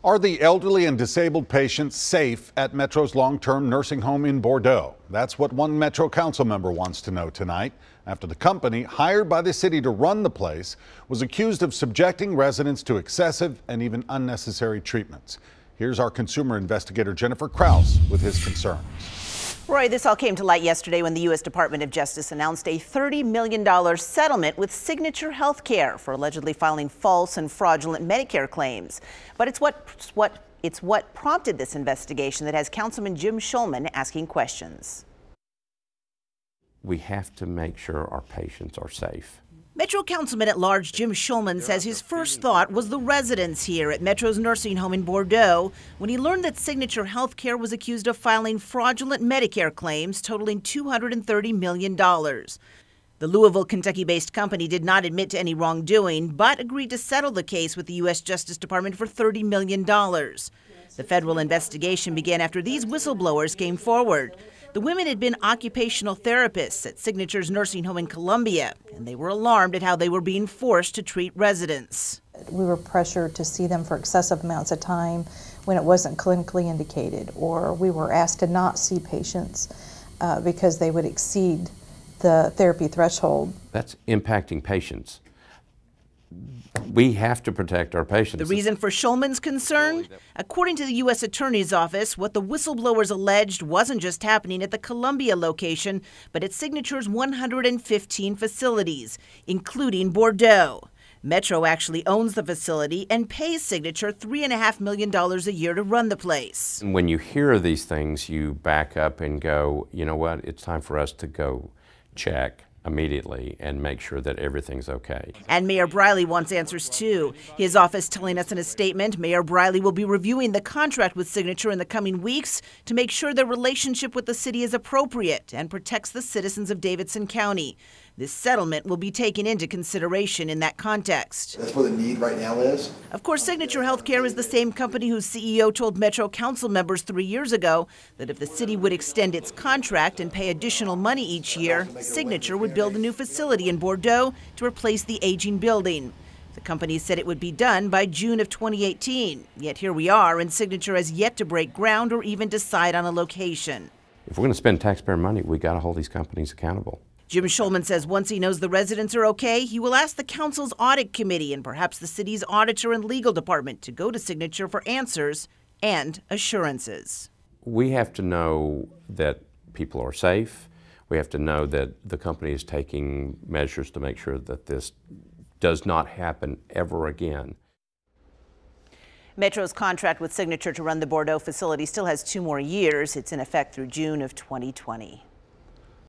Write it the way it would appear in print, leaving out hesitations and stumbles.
Are the elderly and disabled patients safe at Metro's long-term nursing home in Bordeaux? That's what one Metro council member wants to know tonight, after the company hired by the city to run the place was accused of subjecting residents to excessive and even unnecessary treatments. Here's our consumer investigator Jennifer Krause with his concerns. Roy, this all came to light yesterday when the U.S. Department of Justice announced a $30 million settlement with Signature Healthcare for allegedly filing false and fraudulent Medicare claims. But it's what prompted this investigation that has Councilman Jim Schulman asking questions. We have to make sure our patients are safe. Metro Councilman at Large Jim Schulman says his first thought was the residents here at Metro's nursing home in Bordeaux when he learned that Signature Healthcare was accused of filing fraudulent Medicare claims totaling $230 million. The Louisville, Kentucky-based company did not admit to any wrongdoing, but agreed to settle the case with the U.S. Justice Department for $30 million. The federal investigation began after these whistleblowers came forward. The women had been occupational therapists at Signature's nursing home in Columbia, and they were alarmed at how they were being forced to treat residents. We were pressured to see them for excessive amounts of time when it wasn't clinically indicated, or we were asked to not see patients because they would exceed the therapy threshold. That's impacting patients. We have to protect our patients. The reason for Schulman's concern? According to the U.S. Attorney's Office, what the whistleblowers alleged wasn't just happening at the Columbia location, but at Signature's 115 facilities, including Bordeaux. Metro actually owns the facility and pays Signature $3.5 million a year to run the place. And when you hear these things, you back up and go, you know what, it's time for us to go check immediately and make sure that everything's okay. And Mayor Briley wants answers too. His office telling us in a statement, Mayor Briley will be reviewing the contract with Signature in the coming weeks to make sure their relationship with the city is appropriate and protects the citizens of Davidson County. This settlement will be taken into consideration in that context. That's where the need right now is. Of course, Signature Healthcare is the same company whose CEO told Metro Council members 3 years ago that if the city would extend its contract and pay additional money each year, Signature would build a new facility in Bordeaux to replace the aging building. The company said it would be done by June of 2018. Yet here we are, and Signature has yet to break ground or even decide on a location. If we're going to spend taxpayer money, we got to hold these companies accountable. Jim Schulman says once he knows the residents are okay, he will ask the council's audit committee and perhaps the city's auditor and legal department to go to Signature for answers and assurances. We have to know that people are safe. We have to know that the company is taking measures to make sure that this does not happen ever again. Metro's contract with Signature to run the Bordeaux facility still has 2 more years. It's in effect through June of 2020.